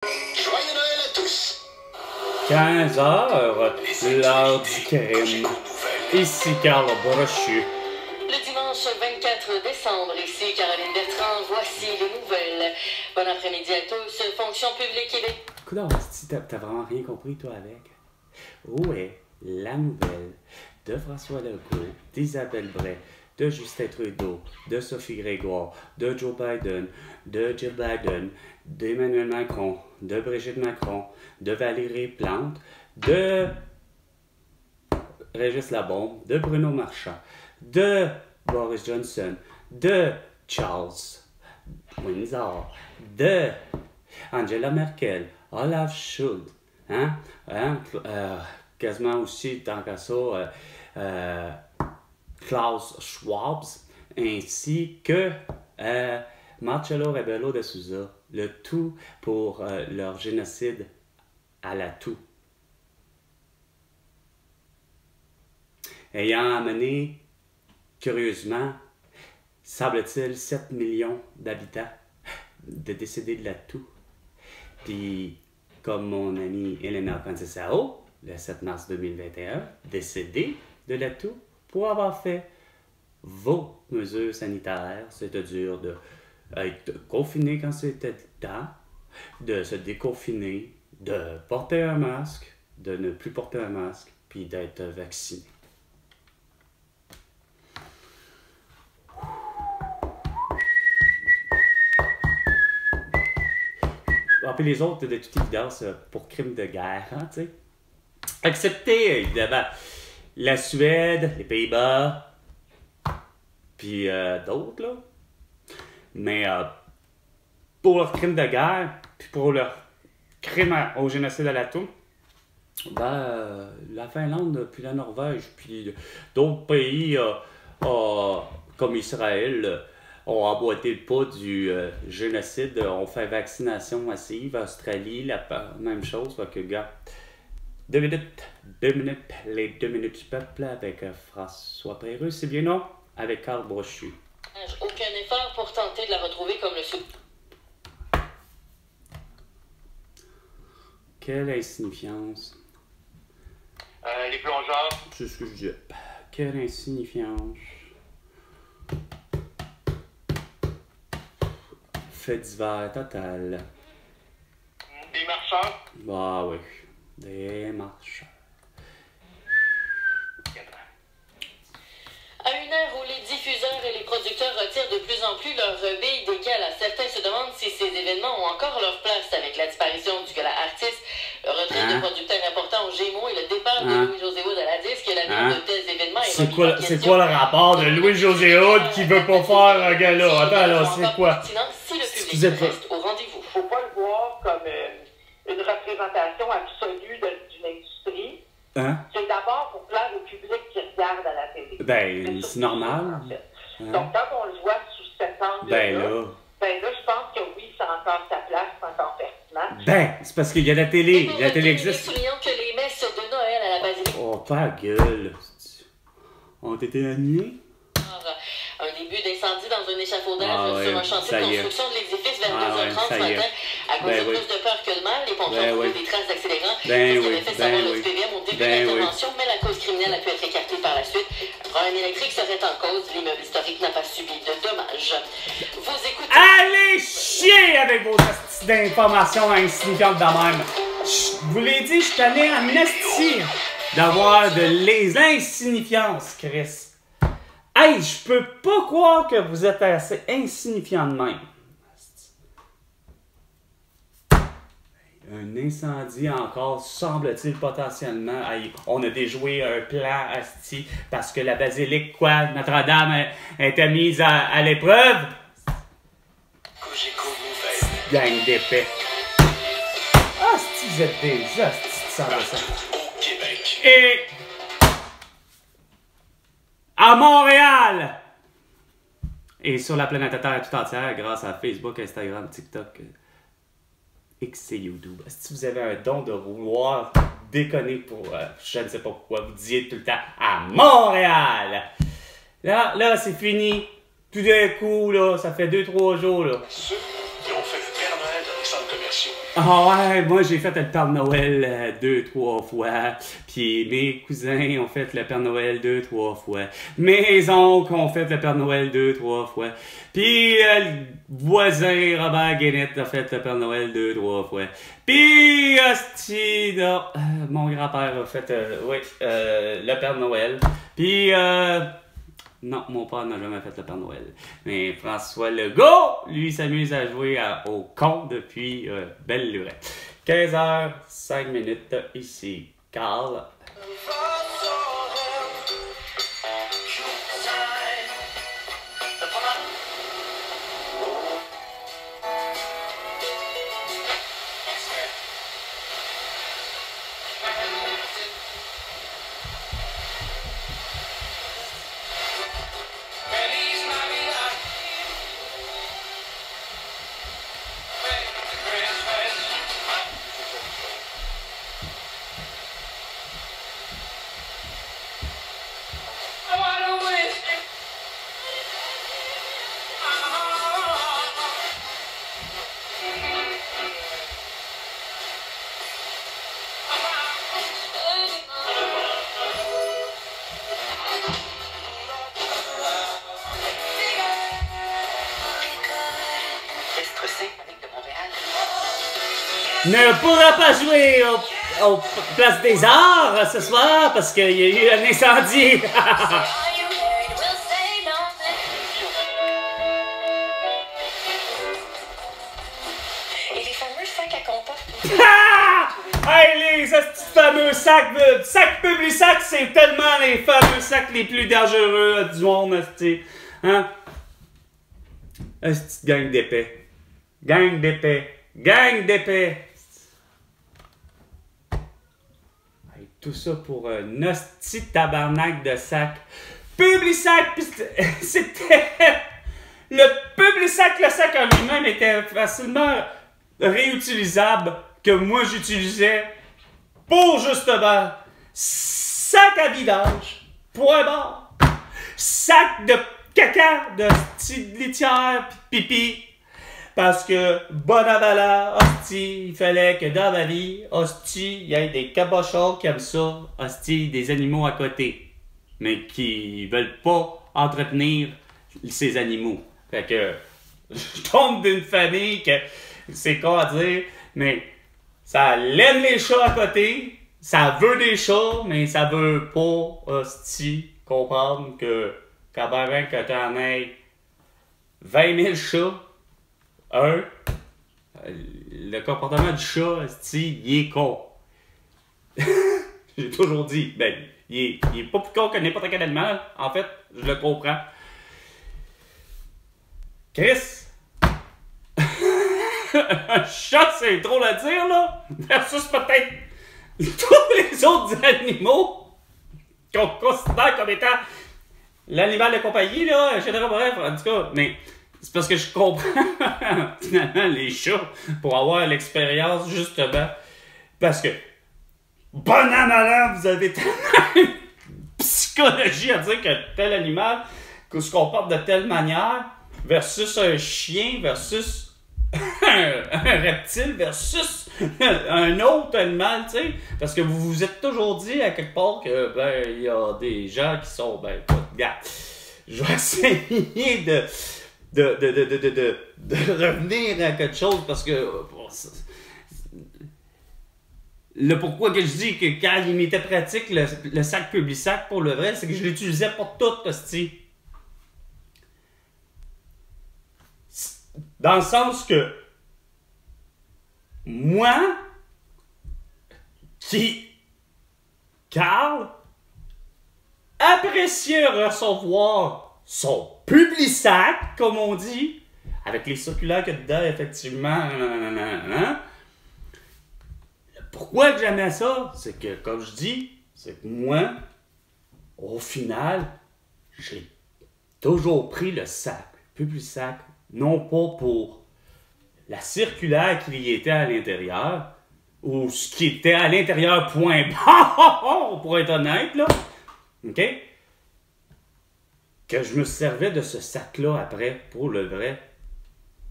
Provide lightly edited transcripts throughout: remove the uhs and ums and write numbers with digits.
Joyeux Noël à tous! 15 heures, l'heure du crime. Ici Carl Brochu. Le dimanche 24 décembre, ici Caroline Bertrand, voici les nouvelles. Bon après-midi à tous, fonction publique Québec. Coudonc, t'as vraiment rien compris, toi, avec? Où est la nouvelle de François Legault, d'Isabelle Bray, de Justin Trudeau, de Sophie Grégoire, de Joe Biden, de Jill Biden, d'Emmanuel Macron, de Brigitte Macron, de Valérie Plante, de Régis Labombe, de Bruno Marchand, de Boris Johnson, de Charles Windsor, de Angela Merkel, Olaf Scholz, quasiment aussi, tant qu'à ça, Klaus Schwab, ainsi que Marcelo Rebelo de Souza, le tout pour leur génocide à la toux. Ayant amené, curieusement, semble-t-il, 7 millions d'habitants de décédés de la toux. Puis, comme mon amie Elena Cantisao, le 7 mars 2021, décédée de la toux pour avoir fait vos mesures sanitaires, c'est-à-dire d'être confiné quand c'était le temps, de se déconfiner, de porter un masque, de ne plus porter un masque, puis d'être vacciné. Puis les autres, de toute évidence, pour crimes de guerre, hein, tu sais. Excepté, évidemment, la Suède, les Pays-Bas, puis d'autres, là. Mais pour leurs crimes de guerre, puis pour leurs crimes au génocide à la toux, la Finlande, puis la Norvège, puis d'autres pays comme Israël, ont emboîté le pas du génocide, ont fait vaccination massive. Australie, la même chose. Fait que, gars, 2 minutes, les 2 minutes du peuple avec François Pérusse, c'est bien non? Avec Carl Brochu. Aucun effort pour tenter de la retrouver comme le sous. Quelle insignifiance. Les plongeurs. C'est ce que je dis. Quelle insignifiance. Fait divers total. Des marcheurs. Bah oui, des marcheurs. À une heure où les diffuseurs et les producteurs retirent de plus en plus leurs billes des galas, certains se demandent si ces événements ont encore leur place avec la disparition du gala artiste, le retrait de producteurs importants aux Gémeaux et le départ de Louis-José Hood à la disque et l'avenir de tels événements. C'est quoi le rapport de Louis-José Hood qui veut pas faire un gala? Attends, alors, c'est quoi? Si le public reste au rendez-vous. Faut pas le voir comme une représentation absolue d'une industrie. Hein? C'est d'abord pour plaire au public qui regarde à la télé. Ben, c'est normal. En fait. Hein? Donc, quand on le voit sous cet angle-là, ben là, je pense que oui, ça a encore sa place, c'est encore pertinent. Ben, c'est parce qu'il y a la télé. La télé existe. Soulignons que les messes de Noël à la basilique. Oh, pas gueule. Ont été annulées? Un début d'incendie dans un échafaudage sur un chantier de construction de l'édifice vers 2h30 ce matin. À cause de plus de peur que de mal, les pompiers ont trouvé des traces d'accélérants. C'est ce qu'avait fait savoir le SPVM au début de l'intervention, mais la cause criminelle a pu être écartée par la suite. Un problème électrique serait en cause. L'immeuble historique n'a pas subi de dommages. Vous écoutez... Allez chier avec vos astuces d'informations insignifiantes de même. Je vous l'ai dit, je suis allé en esti d'avoir de les insignifiances, Chris. Hey, je peux pas croire que vous êtes assez insignifiant de même. Un incendie encore, semble-t-il, potentiellement. Hey, on a déjoué un plan asti parce que la basilique, Notre-Dame, était mise à l'épreuve. Gang d'épais. Asti, vous êtes des astis de sang de sang. Au Québec. Et à Montréal et sur la planète Terre tout entière grâce à Facebook, Instagram, TikTok, X et YouTube. Si vous avez un don de vouloir déconner pour je ne sais pas pourquoi, vous disiez tout le temps à Montréal. Là c'est fini. Tout d'un coup, là, ça fait 2-3 jours, là. Ceux qui ont fait le Père Noël dans les centres commerciaux. ouais, moi j'ai fait le Père Noël 2-3 fois. Puis mes cousins ont fait le Père Noël 2-3 fois. Mes oncles ont fait le Père Noël 2-3 fois. Puis le voisin Robert Guénette a fait le Père Noël 2-3 fois. Puis hostie, mon grand-père a fait le Père Noël. Puis non, mon père n'a jamais fait le Père Noël. Mais François Legault, lui, s'amuse à jouer au con depuis belle lurette. 15h05, ici Carl. Ne pourra pas jouer au Place des Arts ce soir parce qu'il y a eu un incendie. Et les fameux sacs à compost. Hey, les fameux sacs Publisac, c'est tellement les fameux sacs les plus dangereux du monde, esti. Hein? Esti gang d'épais. Gang d'épais. Gang d'épais. Tout ça pour un hostie tabarnak de sac. Publisac, c'était... Le Publisac, le sac en lui-même était facilement réutilisable que moi j'utilisais pour justement sac à vidage, point barre, sac de caca, de litière, pipi. Parce que, bonabala, hostie, il fallait que dans ma vie, hostie, il y ait des cabochons qui aiment ça, hostie, des animaux à côté, mais qui veulent pas entretenir ces animaux. Fait que, je tombe d'une famille que, c'est con à dire, mais ça aime les chats à côté, ça veut des chats, mais ça veut pas, hostie, comprendre que, quand même que t'en aies 20 000 chats, le comportement du chat, il est con. J'ai toujours dit, ben, il est pas plus con que n'importe quel animal. En fait, je le comprends. Chris! Un chat, c'est drôle à dire, là, versus peut-être tous les autres animaux qu'on considère comme étant l'animal de compagnie, là, etc. Bref, en tout cas, mais... C'est parce que je comprends finalement les chats pour avoir l'expérience justement. Parce que, bon an, malin, vous avez tellement une psychologie à dire que tel animal se comporte de telle manière versus un chien, versus un reptile, versus un autre animal, tu sais. Parce que vous vous êtes toujours dit à quelque part que, ben, il y a des gens qui sont, ben, regarde, je vais essayer de revenir à quelque chose parce que le pourquoi que je dis que quand il m'était pratique le sac Publisac pour le vrai, c'est que je l'utilisais pour tout, hostie. Dans le sens que moi qui Carl appréciait recevoir son Publisac, comme on dit, avec les circulaires qu'il y a dedans, effectivement. Pourquoi que j'aimais ça? C'est que, comme je dis, c'est que moi, au final, j'ai toujours pris le sac, Publisac, non pas pour la circulaire qui y était à l'intérieur, ou ce qui était à l'intérieur, point barre, pour être honnête, là. OK? Que je me servais de ce sac-là après, pour le vrai.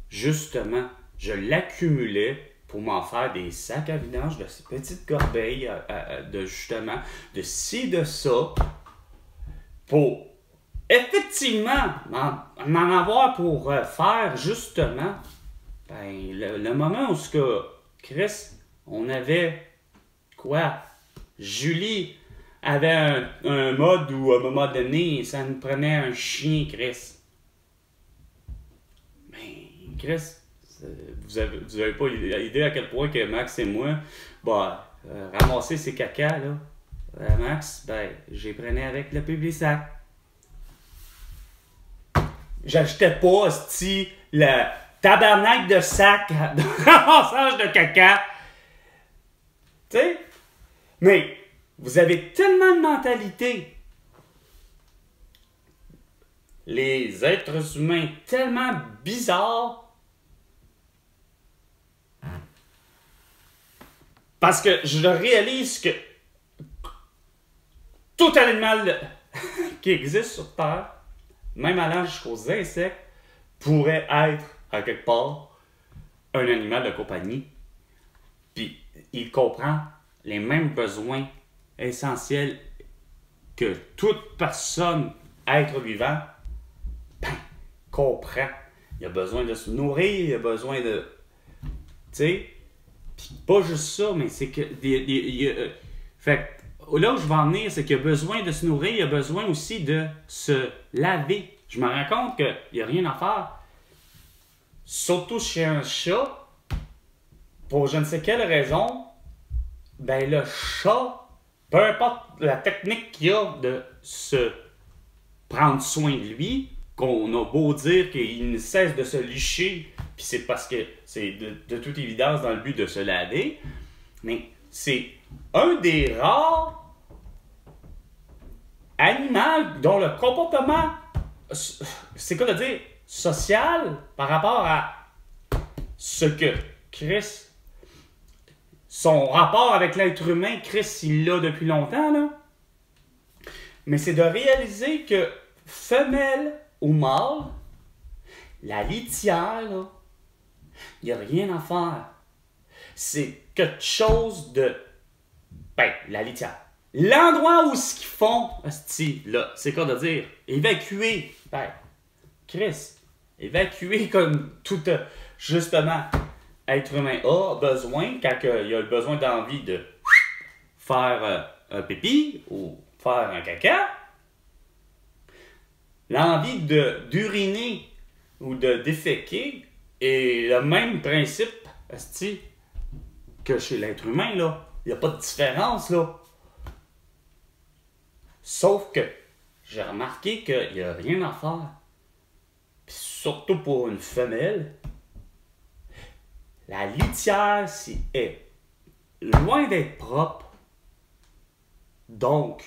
Justement, je l'accumulais pour m'en faire des sacs à vidange, de ces petites corbeilles, de justement, de ci, de ça, pour effectivement m'en avoir pour faire justement, ben, le moment où ce que Chris, on avait quoi? Julie avait un mode où à un moment donné, ça nous prenait un chien, Chris. Ben, Chris, vous avez pas idée à quel point que Max et moi, bah, ramasser ces cacas, là, Max, ben, j'ai prenais avec le Publisac. J'achetais pas, hostie, le tabarnak de sac de ramassage de caca. Tu sais? Mais, vous avez tellement de mentalité. Les êtres humains tellement bizarres. Parce que je réalise que tout animal qui existe sur Terre, même allant jusqu'aux insectes, pourrait être, à quelque part, un animal de compagnie. Puis, il comprend les mêmes besoins essentiels que toute personne, être vivant, ben, comprend. Il a besoin de se nourrir, il a besoin de... Tu sais? Puis pas juste ça, mais c'est que... fait là où je vais en venir, c'est qu'il a besoin de se nourrir, il a besoin aussi de se laver. Je me rends compte qu'il n'y a rien à faire. Surtout chez un chat, pour je ne sais quelle raison, ben le chat, peu importe la technique qu'il a de se prendre soin de lui, qu'on a beau dire qu'il ne cesse de se licher, puis c'est parce que c'est de toute évidence dans le but de se laver, mais c'est un des rares animaux dont le comportement, c'est quoi de dire, social, par rapport à ce que Chris, son rapport avec l'être humain, Chris, il l'a depuis longtemps, là. Mais c'est de réaliser que femelle ou mâle, la litière, là, il n'y a rien à faire. C'est quelque chose de... Ben, la litière. L'endroit où ce qu'ils font, là, c'est quoi de dire? Évacuer. Ben, Chris, évacuer comme tout, justement, être humain a besoin, quand il a le besoin d'envie de faire un pipi ou faire un caca, l'envie d'uriner ou de déféquer est le même principe que chez l'être humain, là. Il n'y a pas de différence, là. Sauf que j'ai remarqué qu'il n'y a rien à faire. Puis surtout pour une femelle, la litière est loin d'être propre. Donc,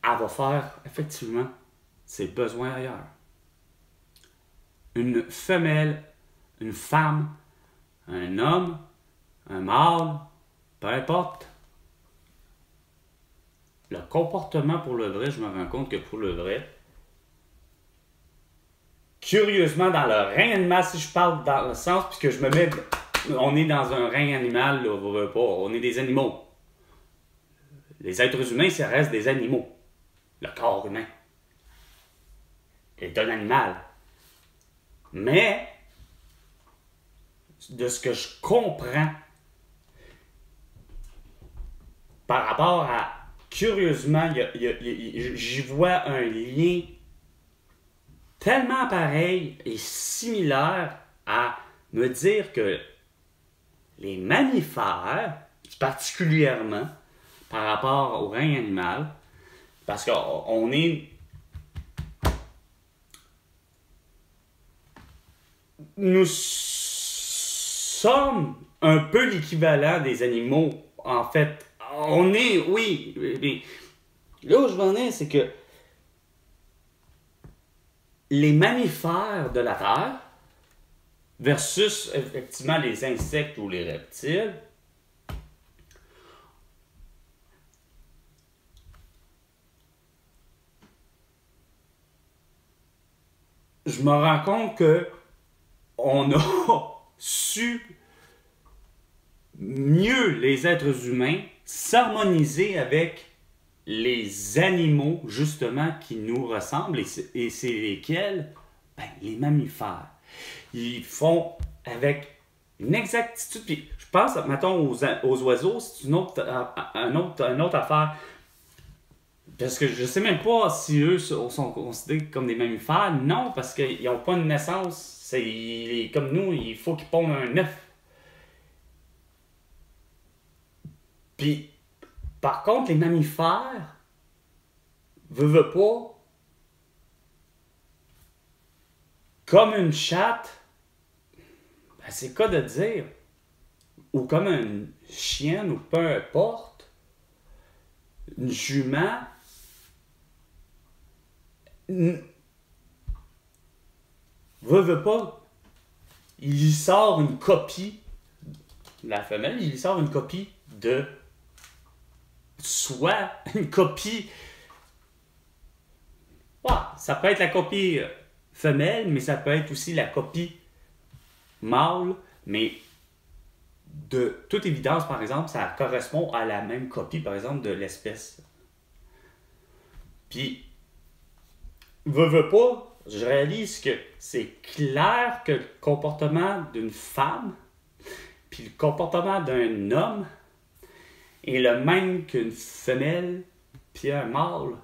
elle va faire effectivement ses besoins ailleurs. Une femelle, une femme, un homme, un mâle, peu importe. Le comportement pour le vrai, je me rends compte que pour le vrai, curieusement, dans le règne animal, si je parle dans le sens, puisque je me mets... On est dans un règne animal, là, on est des animaux. Les êtres humains, ça reste des animaux. Le corps humain est un animal. Mais, de ce que je comprends, par rapport à... Curieusement, j'y vois un lien tellement pareil et similaire à me dire que les mammifères, particulièrement par rapport au règne animal, parce qu'on est... Nous sommes un peu l'équivalent des animaux, en fait. On est, oui, mais là où je m'en ai, c'est que les mammifères de la Terre versus, effectivement, les insectes ou les reptiles, je me rends compte que on a su mieux, les êtres humains, s'harmoniser avec les animaux, justement, qui nous ressemblent, et c'est lesquels? Ben, les mammifères. Ils font avec une exactitude, puis je pense, mettons, aux oiseaux, c'est une autre affaire. Parce que je ne sais même pas si eux sont considérés comme des mammifères. Non, parce qu'ils n'ont pas une naissance. C'est comme nous, il faut qu'ils pondent un œuf. Puis, par contre, les mammifères, veut pas, comme une chatte, ben c'est le cas de dire, ou comme une chienne, ou peu importe, une jument, veut pas, il lui sort une copie, la femelle, il lui sort une copie de soit une copie. Ouais, ça peut être la copie femelle, mais ça peut être aussi la copie mâle, mais de toute évidence, par exemple, ça correspond à la même copie, par exemple, de l'espèce. Puis, veut pas, je réalise que c'est clair que le comportement d'une femme, puis le comportement d'un homme, est le même qu'une femelle puis un mâle.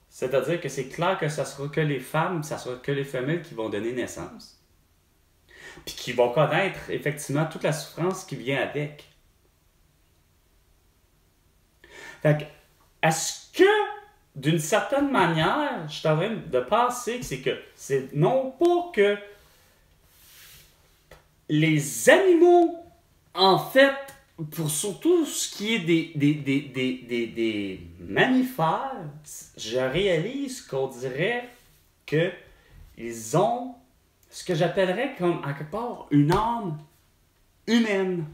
C'est-à-dire que c'est clair que ça sera que les femmes, ça sera que les femelles qui vont donner naissance. Puis qui vont connaître effectivement toute la souffrance qui vient avec. Fait que, est-ce que, d'une certaine manière, je suis en train de penser que c'est non pas que les animaux, en fait, pour surtout ce qui est des mammifères, je réalise qu'on dirait qu'ils ont ce que j'appellerais comme, en quelque part, une âme humaine,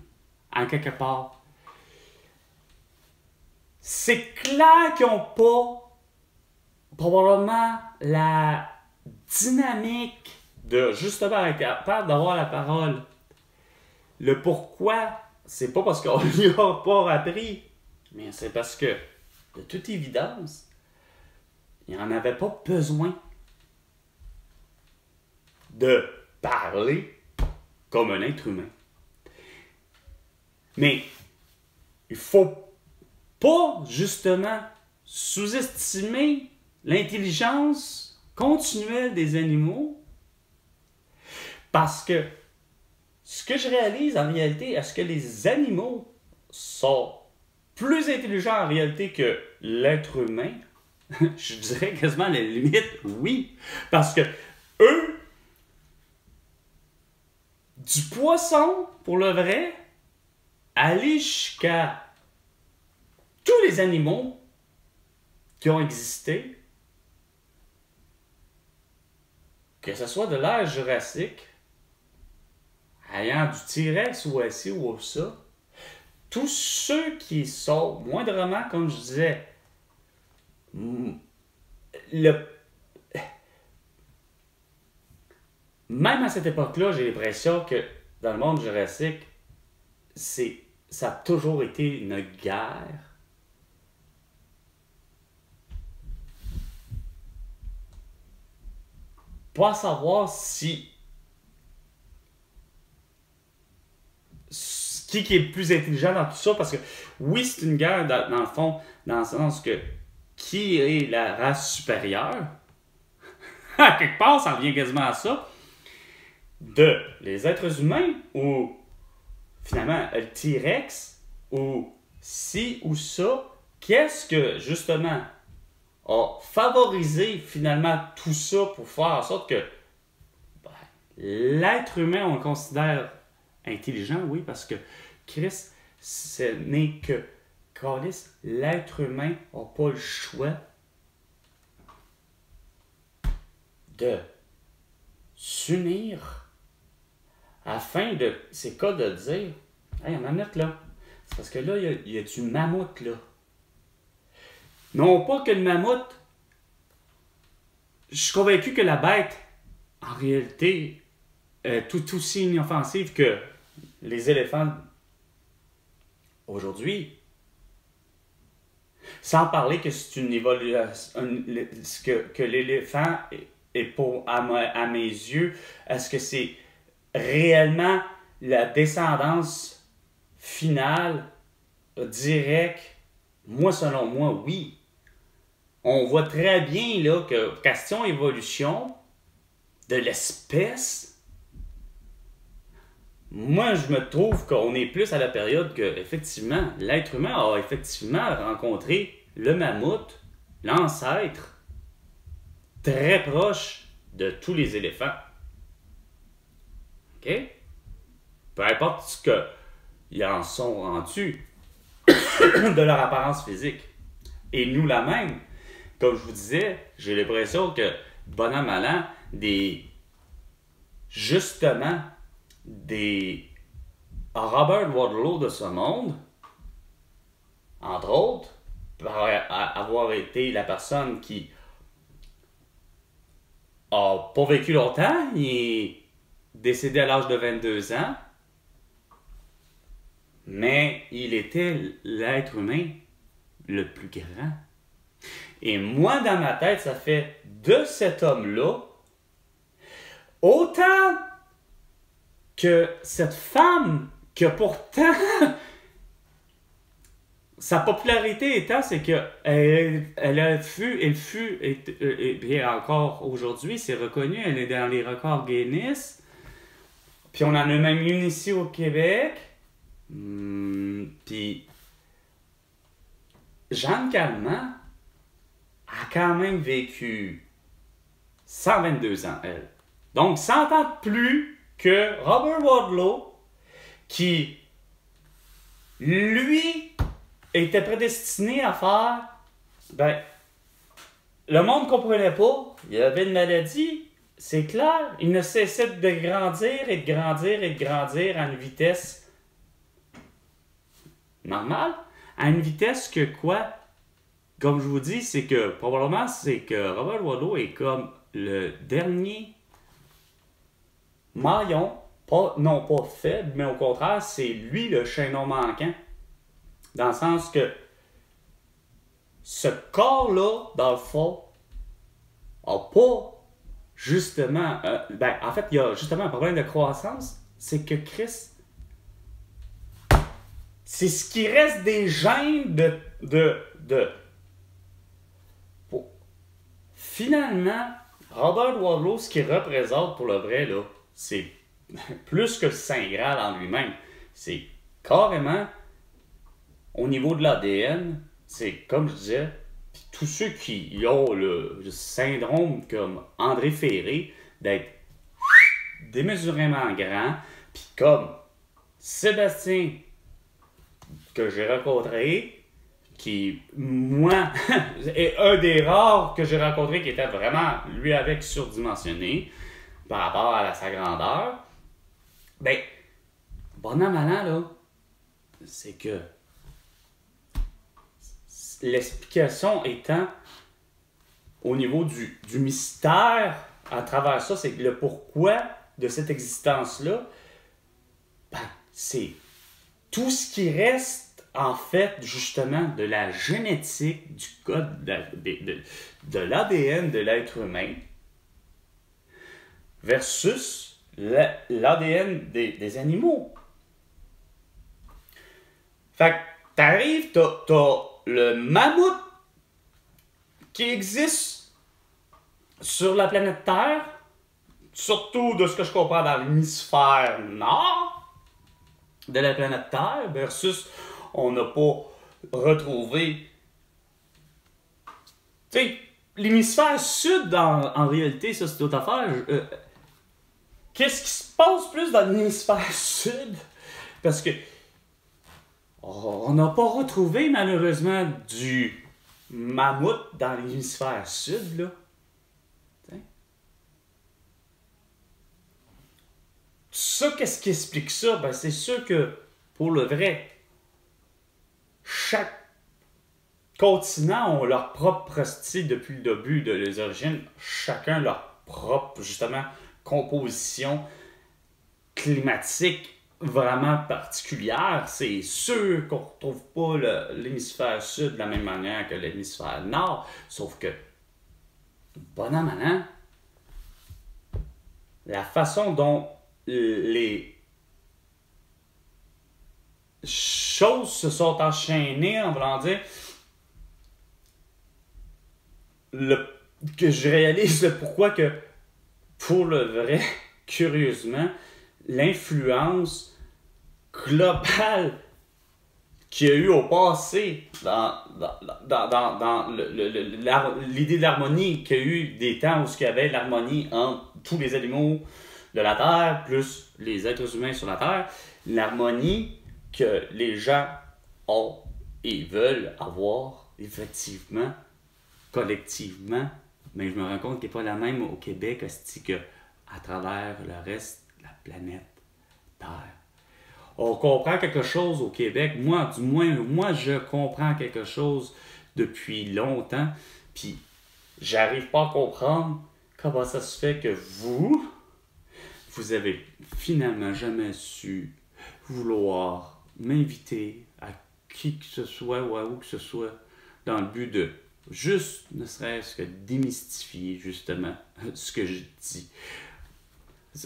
en quelque part. C'est clair qu'ils n'ont pas probablement la dynamique de justement être capable d'avoir la parole. Le pourquoi, c'est pas parce qu'on lui a pas appris, mais c'est parce que, de toute évidence, il n'en avait pas besoin de parler comme un être humain. Mais il faut pas, justement, sous-estimer l'intelligence continuelle des animaux, parce que ce que je réalise en réalité, est-ce que les animaux sont plus intelligents en réalité que l'être humain? Je dirais quasiment à la limite, oui. Parce que eux, du poisson, pour le vrai, aller jusqu'à tous les animaux qui ont existé, que ce soit de l'ère jurassique, ayant du T-Rex ou ci ou ça, tous ceux qui sont moindrement, comme je disais, même à cette époque-là, j'ai l'impression que dans le monde jurassique, ça a toujours été une guerre. Pas savoir si qui est le plus intelligent dans tout ça, parce que oui, c'est une guerre dans le fond, dans le sens que qui est la race supérieure, à quelque part, ça revient quasiment à ça, de les êtres humains, ou finalement le T-Rex, ou ci ou ça, qu'est-ce que justement a favorisé finalement tout ça pour faire en sorte que l'être humain, on le considère intelligent, oui, parce que Christ, ce n'est que Câlisse, l'être humain n'a pas le choix de s'unir afin de, c'est cas de dire, hey, manette là, c'est parce que là, il y a du mammouth là. Non pas que le mammouth, je suis convaincu que la bête, en réalité, tout aussi inoffensive que les éléphants aujourd'hui. Sans parler que c'est une évolution, que l'éléphant est pour, à mes yeux, est-ce que c'est réellement la descendance finale, directe? Moi, selon moi, oui. On voit très bien là, que question évolution de l'espèce, moi, je me trouve qu'on est plus à la période que, effectivement, l'être humain a effectivement rencontré le mammouth, l'ancêtre, très proche de tous les éléphants. OK? Peu importe ce qu'ils en sont rendus de leur apparence physique. Et nous, la même. Comme je vous disais, j'ai l'impression que, bon an, mal an, justement, des Robert Wadlow de ce monde, entre autres, par avoir été la personne qui a pas vécu longtemps, il est décédé à l'âge de 22 ans, mais il était l'être humain le plus grand. Et moi, dans ma tête, ça fait de cet homme-là, autant que cette femme que pourtant sa popularité étant, c'est que elle fut et bien encore aujourd'hui, c'est reconnu, elle est dans les records Guinness. Puis on en a même une ici au Québec. Puis Jeanne Calment a quand même vécu 122 ans, elle. Donc 100 ans de plus que Robert Wadlow, qui, lui, était prédestiné à faire, le monde ne comprenait pas, il avait une maladie, c'est clair, il ne cessait de grandir et de grandir et de grandir à une vitesse normale, à une vitesse que quoi? Comme je vous dis, c'est que, probablement, c'est que Robert Wadlow est comme le dernier maillon, non pas faible, mais au contraire, c'est lui le chaînon manquant. Dans le sens que ce corps-là, dans le fond, n'a pas justement... en fait, il y a justement un problème de croissance. C'est que Chris, c'est ce qui reste des gènes Finalement, Robert Wadlow, ce qu'il représente pour le vrai, là, c'est plus que le Saint Graal en lui-même. C'est carrément, au niveau de l'ADN, c'est comme je disais, tous ceux qui ont le syndrome comme André Ferré, d'être démesurément grand, puis comme Sébastien, que j'ai rencontré, qui, moi, est un des rares que j'ai rencontré qui était vraiment, lui avec, surdimensionné par rapport à sa grandeur, bon an, mal an, là, c'est que l'explication étant au niveau du mystère à travers ça, c'est que le pourquoi de cette existence-là, c'est tout ce qui reste en fait, justement, de la génétique, du code de l'ADN de l'être humain versus l'ADN des animaux. Fait que t'arrives, t'as le mammouth qui existe sur la planète Terre, surtout de ce que je comprends dans l'hémisphère nord de la planète Terre, versus on n'a pas retrouvé. Tu sais, l'hémisphère sud, en réalité, ça c'est autre affaire. Qu'est-ce qui se passe plus dans l'hémisphère sud? Parce que on n'a pas retrouvé, malheureusement, du mammouth dans l'hémisphère sud, là. T'sais? Ça, qu'est-ce qui explique ça? C'est sûr que, pour le vrai, chaque continent ont leur propre style depuis le début de les origines, chacun leur propre, justement, composition climatique vraiment particulière, c'est sûr qu'on ne retrouve pas l'hémisphère sud de la même manière que l'hémisphère nord, sauf que, bon an, mal an, la façon dont les choses se sont enchaînées, en voulant dire, que je réalise le pourquoi que, pour le vrai, curieusement, l'influence globale qu'il y a eu au passé dans l'idée de l'harmonie, qu'il y a eu des temps où il y avait l'harmonie entre tous les animaux de la Terre, plus les êtres humains sur la Terre, l'harmonie que les gens ont et veulent avoir, effectivement, collectivement, mais je me rends compte qu'elle n'est pas la même au Québec qu'à travers le reste de la planète Terre. On comprend quelque chose au Québec, moi je comprends quelque chose depuis longtemps, puis j'arrive pas à comprendre comment ça se fait que vous avez finalement jamais su vouloir m'inviter à qui que ce soit ou à où que ce soit dans le but de juste, ne serait-ce que démystifier justement ce que je dis.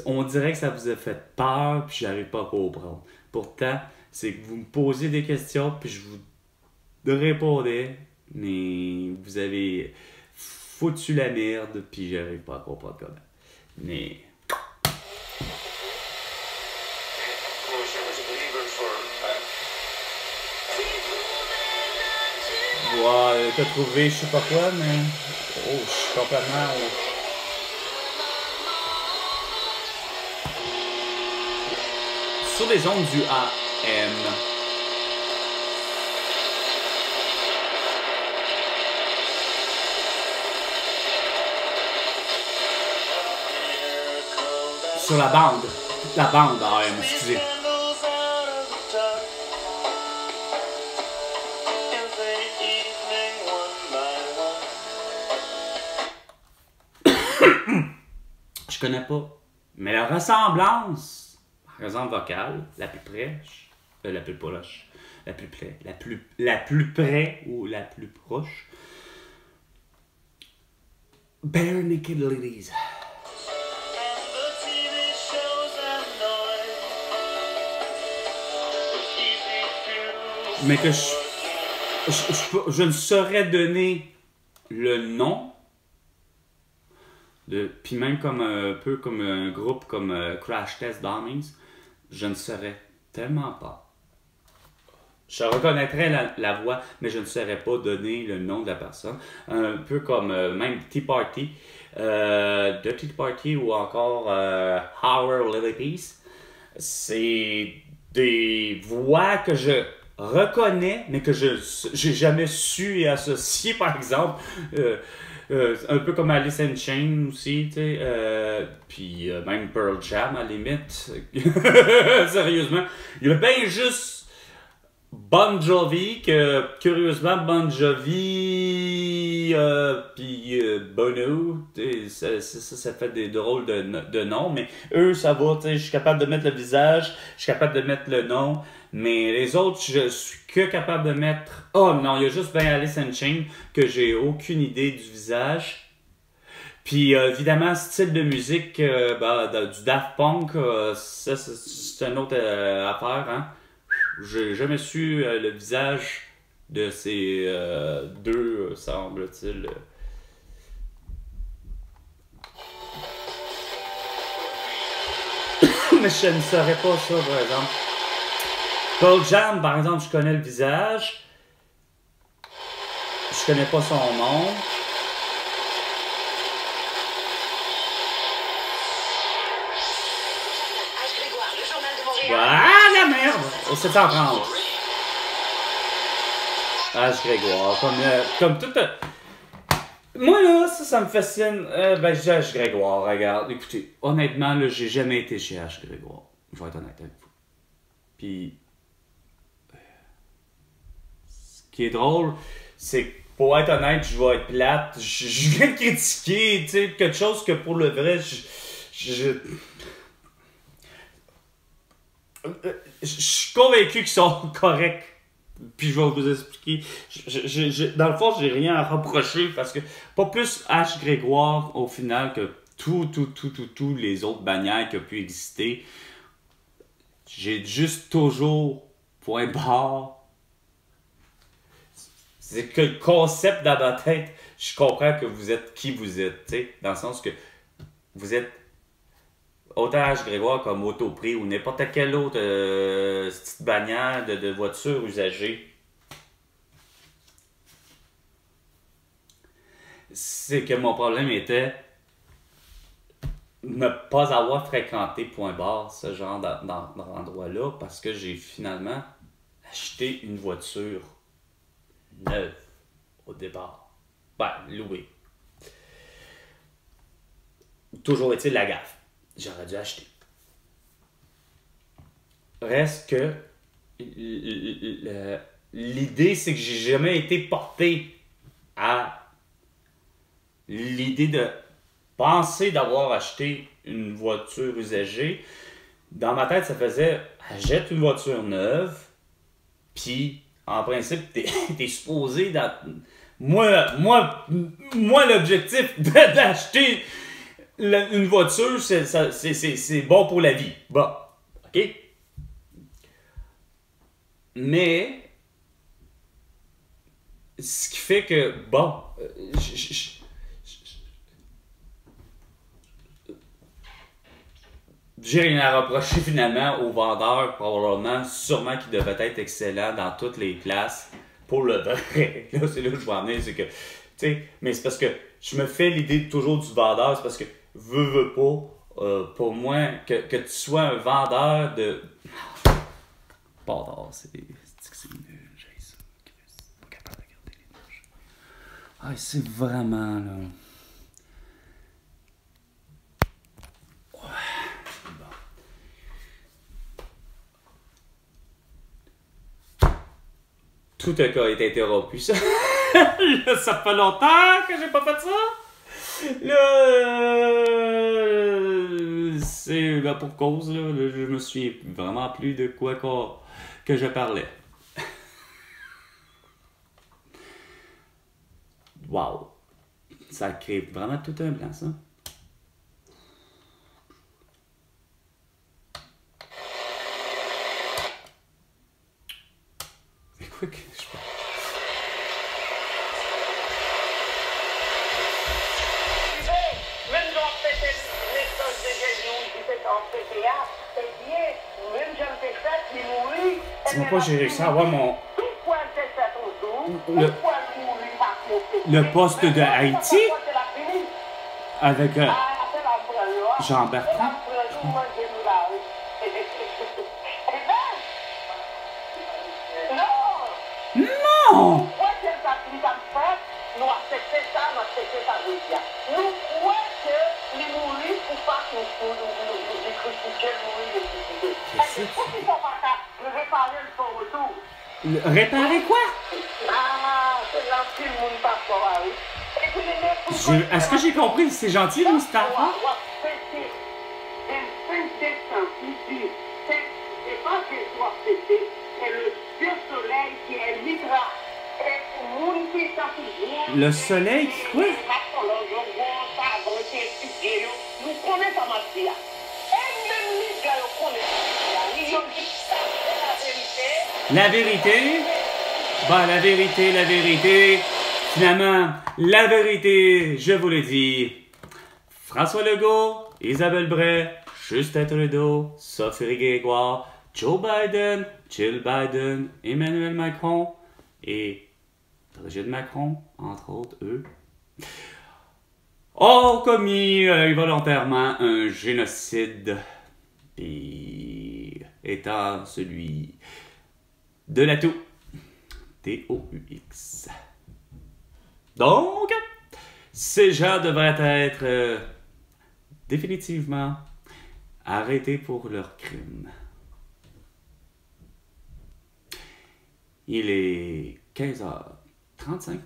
On dirait que ça vous a fait peur, puis j'arrive pas à comprendre. Pourtant, c'est que vous me posez des questions, puis je vous répondais, mais vous avez foutu la merde, puis j'arrive pas à comprendre comment. Mais... Ouais, t'as trouvé je sais pas quoi, mais... Oh, je suis complètement... Sur les ondes du AM. Sur la bande AM, excusez. Je connais pas. Mais la ressemblance, par exemple vocale, la plus proche, la plus proche, la plus près, la plus près ou la plus proche. Bare Naked Ladies. Mais que je ne saurais donner le nom. Puis même comme un peu comme un groupe comme Crash Test Dummies, je ne saurais tellement pas. Je reconnaîtrais la voix, mais je ne saurais pas donner le nom de la personne. Un peu comme même Tea Party, The Tea Party ou encore Our Lily Peace. C'est des voix que je reconnais, mais que j'ai jamais su et associé, par exemple. Un peu comme Alice in Chains aussi, tu sais, puis même Pearl Jam à la limite. Sérieusement, il y a bien juste Bon Jovi, que curieusement Bon Jovi, puis Bono, ça fait des drôles de noms, mais eux ça va, tu sais, je suis capable de mettre le visage, je suis capable de mettre le nom, mais les autres, je suis que capable de mettre... Oh non, il y a juste ben Alice in Chains que j'ai aucune idée du visage. Puis évidemment, style de musique du Daft Punk, ça c'est une autre affaire, hein. J'ai jamais su le visage de ces deux, semble-t-il. Mais je ne saurais pas ça, par exemple. Pearl Jam, par exemple, je connais le visage. Je connais pas son nom. Ah, la merde! Au 730. H. Grégoire. Comme tout... Moi, là, ça me fascine. Ben, je dis H. Grégoire, regarde. Écoutez, honnêtement, là, j'ai jamais été chez H. Grégoire. Je vais être honnête avec vous. Puis... Ce qui est drôle, c'est que, pour être honnête, je vais être plate. Je viens de critiquer, tu sais, quelque chose que pour le vrai, je suis convaincu qu'ils sont corrects. Puis je vais vous expliquer. Dans le fond, j'ai rien à reprocher parce que pas plus H. Grégoire au final que tous les autres bannières qui ont pu exister. J'ai juste toujours point barre. C'est que le concept dans ma tête, je comprends que vous êtes qui vous êtes, tu sais, dans le sens que vous êtes autant H. Grégoire comme Autoprix ou n'importe quelle autre petite bannière de voitures usagées. C'est que mon problème était ne pas avoir fréquenté point barre, ce genre d'endroit-là, parce que j'ai finalement acheté une voiture neuve au départ. Ben, louée. Toujours est-il la gaffe. J'aurais dû acheter. Reste que l'idée, c'est que j'ai jamais été porté à l'idée de penser d'avoir acheté une voiture usagée. Dans ma tête, ça faisait achète une voiture neuve, puis en principe, t'es supposé moi l'objectif d'acheter une voiture, c'est bon pour la vie. Bon, OK? Mais, ce qui fait que, bon, j'ai rien à reprocher finalement au vendeur, probablement, sûrement qu'il devait être excellent dans toutes les classes pour le vrai. Là, c'est là que je vais en venir, c'est que, tu sais, mais c'est parce que je me fais l'idée toujours du vendeur, c'est parce que, veux pas, pour moi, que tu sois un vendeur de. Pardon, c'est nul, j'ai ça, pas capable de regarder les images. Ah, c'est vraiment, là. Tout a été interrompu, ça. Là, ça fait longtemps que j'ai pas fait ça. Là, c'est là pour cause, là, je me souviens vraiment plus de quoi que je parlais. Wow. Ça crée vraiment tout un blanc, ça. C'est quoi que je parle? Dis-moi pas, j'ai réussi à avoir le poste de Haïti avec Jean Bertrand. Non! Réparer quoi? Est-ce que j'ai compris? C'est gentil, Moustapha? Le soleil qui quoi? La vérité, bah la vérité, finalement, la vérité, je vous le dis, François Legault, Isabelle Bray, Justin Trudeau, Sophie Grégoire, Joe Biden, Jill Biden, Emmanuel Macron et Brigitte Macron, entre autres, eux, ont commis volontairement un génocide, et étant celui de la toux, TOUX. Donc, ces gens devraient être définitivement arrêtés pour leurs crimes. Il est 15h35.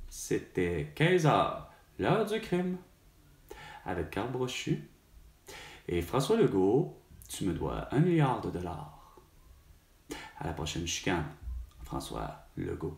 C'était 15h, l'heure du crime, avec Carl Brochu et François Legault tu me dois 1 milliard de dollars. À la prochaine chicane, François Legault.